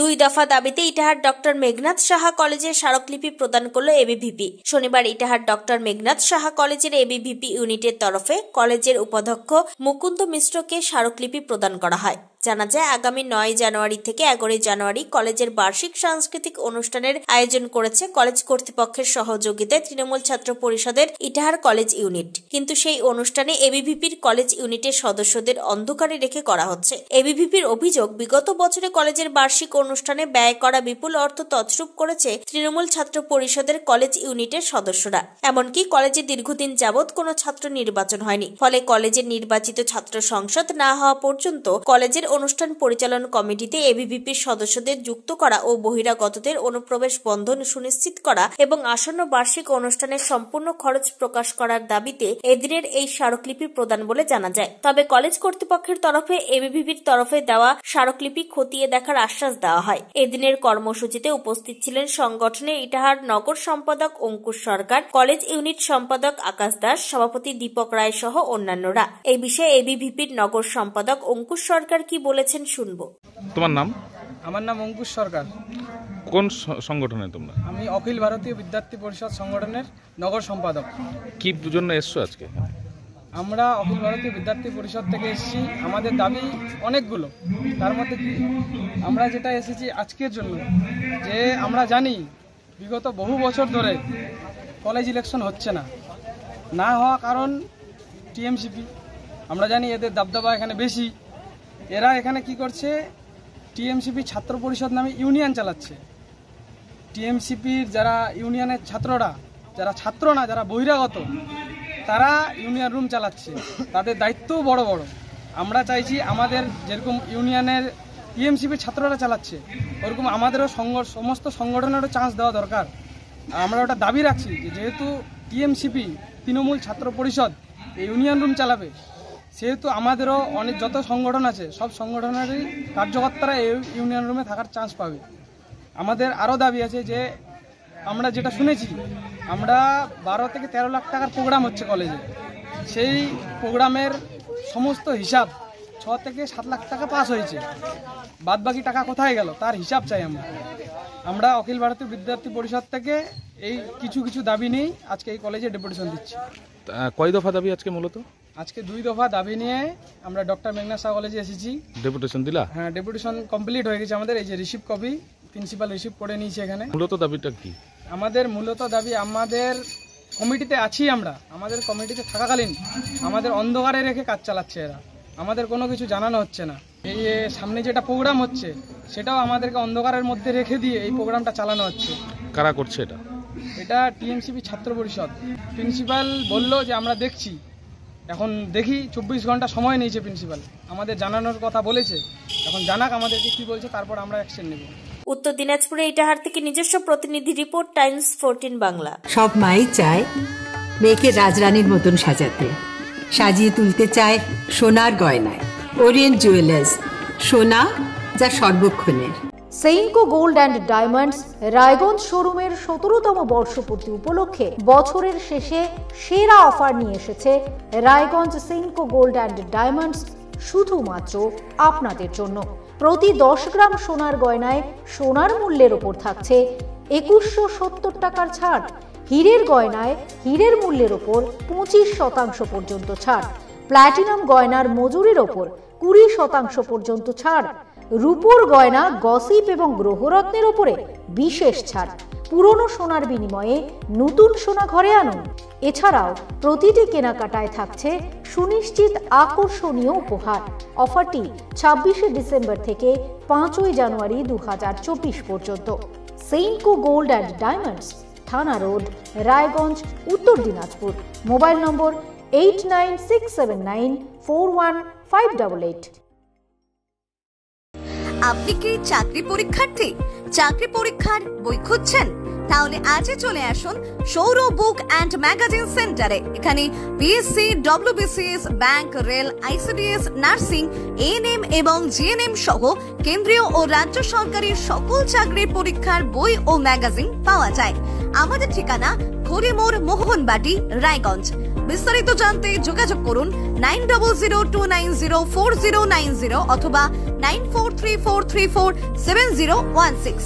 দুই দফা দাবিতে ইটাহার ডক্টর মেঘনাথ সাহা কলেজের স্মারকলিপি প্রদান করল এবিভিপি। শনিবার ইটাহার ডক্টর মেঘনাথ সাহা কলেজের এবিভিপি ইউনিটের তরফে কলেজের উপাধ্যক্ষ মুকুন্দ মিশ্রকে স্মারকলিপি প্রদান করা হয়। জানা যায়, আগামী 9 জানুয়ারি থেকে 11 জানুয়ারি কলেজের বার্ষিক সাংস্কৃতিক অনুষ্ঠানের আয়োজন করেছে কলেজ কর্তৃপক্ষের সহযোগিতায় তৃণমূল ছাত্র পরিষদের ইটাহার কলেজ ইউনিট। কিন্তু সেই অনুষ্ঠানে এবিভিপির কলেজ ইউনিটের সদস্যদের অন্ধকারে রেখে করা হচ্ছে। এবিভিপির অভিযোগ, বিগত বছরে কলেজের বার্ষিক অনুষ্ঠানে ব্যয় করা বিপুল অর্থ তছরূপ করেছে তৃণমূল ছাত্র পরিষদের কলেজ ইউনিটের সদস্যরা। এমনকি কলেজে দীর্ঘদিন যাবৎ কোনো ছাত্র নির্বাচন হয়নি। ফলে কলেজের নির্বাচিত ছাত্র সংসদ না হওয়া পর্যন্ত কলেজের অনুষ্ঠান পরিচালন কমিটিতে এবিভিপির সদস্যদের যুক্ত করা ও বহিরাগতদের অনুপ্রবেশ বন্ধ সুনিশ্চিত করা এবং আসন্ন বার্ষিক অনুষ্ঠানের সম্পূর্ণ খরচ প্রকাশ করার দাবিতে এদিনের এই স্মারকলিপি প্রদান বলে জানা যায়। তবে কলেজ কর্তৃপক্ষের তরফে এবিভিপির তরফে দেওয়া স্মারকলিপি খতিয়ে দেখার আশ্বাস দেওয়া হয়। এদিনের কর্মসূচিতে উপস্থিত ছিলেন সংগঠনের ইটাহার নগর সম্পাদক অঙ্কুশ সরকার, কলেজ ইউনিট সম্পাদক আকাশ দাস, সভাপতি দীপক রায় সহ অন্যান্যরা। এই বিষয়ে এবিভিপির নগর সম্পাদক অঙ্কুশ সরকার কি বলেছেন শুনবো। তোমার নাম? আমার নাম অঙ্কুশ সরকার। কোন সংগঠনে তোমরা? আমি অখিল ভারতীয় বিদ্যার্থী পরিষদ সংগঠনের নগর সম্পাদক। কি জন্য এসছো আজকে? আমরা অখিল ভারতীয় বিদ্যার্থী পরিষদ থেকে এসেছি। আমাদের দাবি অনেকগুলো, তার মধ্যে কি আমরা যেটা এসেছি আজকের জন্য, যে আমরা জানি বিগত বহু বছর ধরে কলেজ ইলেকশন হচ্ছে না হওয়া কারণ টিএমসিপি। আমরা জানি এদের দাবদাবা এখানে বেশি। এরা এখানে কি করছে, টিএমসিপি ছাত্র পরিষদ নামে ইউনিয়ন চালাচ্ছে। টিএমসিপির যারা ইউনিয়নের ছাত্ররা, যারা ছাত্র না, যারা বহিরাগত, তারা ইউনিয়ন রুম চালাচ্ছে। তাদের দায়িত্বও বড় বড়। আমরা চাইছি আমাদের যেরকম ইউনিয়নের টিএমসিপির ছাত্ররা চালাচ্ছে, ওরকম আমাদেরও সমস্ত সংগঠনেরও চান্স দেওয়া দরকার। আমরা ওটা দাবি রাখছি যে যেহেতু টিএমসিপি তৃণমূল ছাত্র পরিষদ এই ইউনিয়ন রুম চালাবে, সেহেতু আমাদেরও অনেক যত সংগঠন আছে সব সংগঠনেরই কার্যকর্তারা এই ইউনিয়ন রুমে থাকার চান্স পাবে। আমাদের আরও দাবি আছে যে আমরা যেটা শুনেছি, আমরা 12 থেকে 13 লাখ টাকার প্রোগ্রাম হচ্ছে কলেজে। সেই প্রোগ্রামের সমস্ত হিসাব 6 থেকে 7 লাখ টাকা পাস হয়েছে। বাদবাকি টাকা কোথায় গেল তার হিসাব চাই আমরা অখিল ভারতীয় বিদ্যার্থী পরিষদ থেকে এই কিছু দাবি নিয়েই আজকে এই কলেজে ডেপুটেশন দিচ্ছি। কয় দফা দাবি আজকে? মূলত আজকে 2 দফা দাবি নিয়ে আমরা ডক্টর মেঘনাথ সাহা কলেজে এসেছি। ডেপুটেশন দিলা? হ্যাঁ, ডেপুটেশন কমপ্লিট হয়ে গেছে আমাদের। এই যে রিসিভ কপি প্রিন্সিপাল রিসিভ করে নিয়েছে। এখানে মূলত দাবিটা কি? আমাদের মূলত দাবি, আমাদের কমিটিতে আছি আমরা, আমাদের কমিটিতে থাকাকালীন আমাদের অন্ধকারে রেখে কাজ চালাচ্ছে এরা। আমাদের কোনো কিছু জানানো হচ্ছে না। এই সামনে যেটা প্রোগ্রাম হচ্ছে সেটাও আমাদেরকে অন্ধকারের মধ্যে রেখে দিয়ে এই প্রোগ্রামটা চালানো হচ্ছে। কারা করছে এটা? এটা টিএমসিপি ছাত্র পরিষদ। প্রিন্সিপাল বলল যে আমরা দেখছি। এখন দেখি, 24 ঘন্টা সময় নিয়েছে প্রিন্সিপাল, আমাদের জানানোর কথা বলেছে। এখন জানাক আমাদেরকে কি বলছে, তারপর আমরা অ্যাকশন নেব। উত্তর দিনাজপুরে ইটাহার থেকে নিজস্ব প্রতিনিধি রিপোর্ট, টাইমস 14 বাংলা। সব মাই চায় মেয়েকে রাজরানীর মতন সাজাতে, সাজিয়ে তুলতে চায় সোনার গয়নায়। ওরিয়েন্ট জুয়েলার্স, সোনা যা সর্বক্ষণের। Senco Gold and Diamonds Raiganj শোরুমের 17তম বর্ষপূর্তি উপলক্ষে বছরের শেষে সেরা অফার নিয়ে এসেছে Raiganj Senco Gold and diamonds, শুধুমাত্র আপনাদের জন্য। প্রতি 10 গ্রাম সোনার গয়নায় সোনার মূল্যের ওপর থাকছে 2170 টাকার ছাড়। হীরের গয়নায় হীরের মূল্যের ওপর 25% পর্যন্ত ছাড়। প্ল্যাটিনাম গয়নার মজুরির ওপর 20% পর্যন্ত ছাড়। রূপোর গয়না, গসিপ এবং গ্রহরত্নের ওপরে বিশেষ ছাড়। পুরনো সোনার বিনিময়ে নতুন সোনা ঘরে আনুন। এছাড়াও প্রতিটি কেনাকাটায় থাকছে সুনিশ্চিত আকর্ষণীয় উপহার। অফারটি 26শে ডিসেম্বর থেকে 5ই জানুয়ারি 2024 পর্যন্ত। সেইনকো গোল্ড অ্যান্ড ডায়মন্ডস, থানা রোড, রায়গঞ্জ, উত্তর দিনাজপুর। মোবাইল নম্বর 8967941588। আপনি কি চাকরি পরীক্ষার্থী? চাকরি পরীক্ষার বই খুঁজছেন? তাহলে আজই চলে আসুন সৌরভ বুক অ্যান্ড ম্যাগাজিন সেন্টারে। এখানে BSc, WBCS, bank, rail, ICDS, nursing, ANM এবং জিএনএম সহ কেন্দ্রীয় ও রাজ্য সরকারি সকল চাকরির পরীক্ষার বই ও ম্যাগাজিন পাওয়া যায়। আমাদের ঠিকানা খড়িমোড়, মোহনবাটি, রায়গঞ্জ। বিস্তারিত জানতে যোগাযোগ করুন 9002904090 অথবা 9434347016।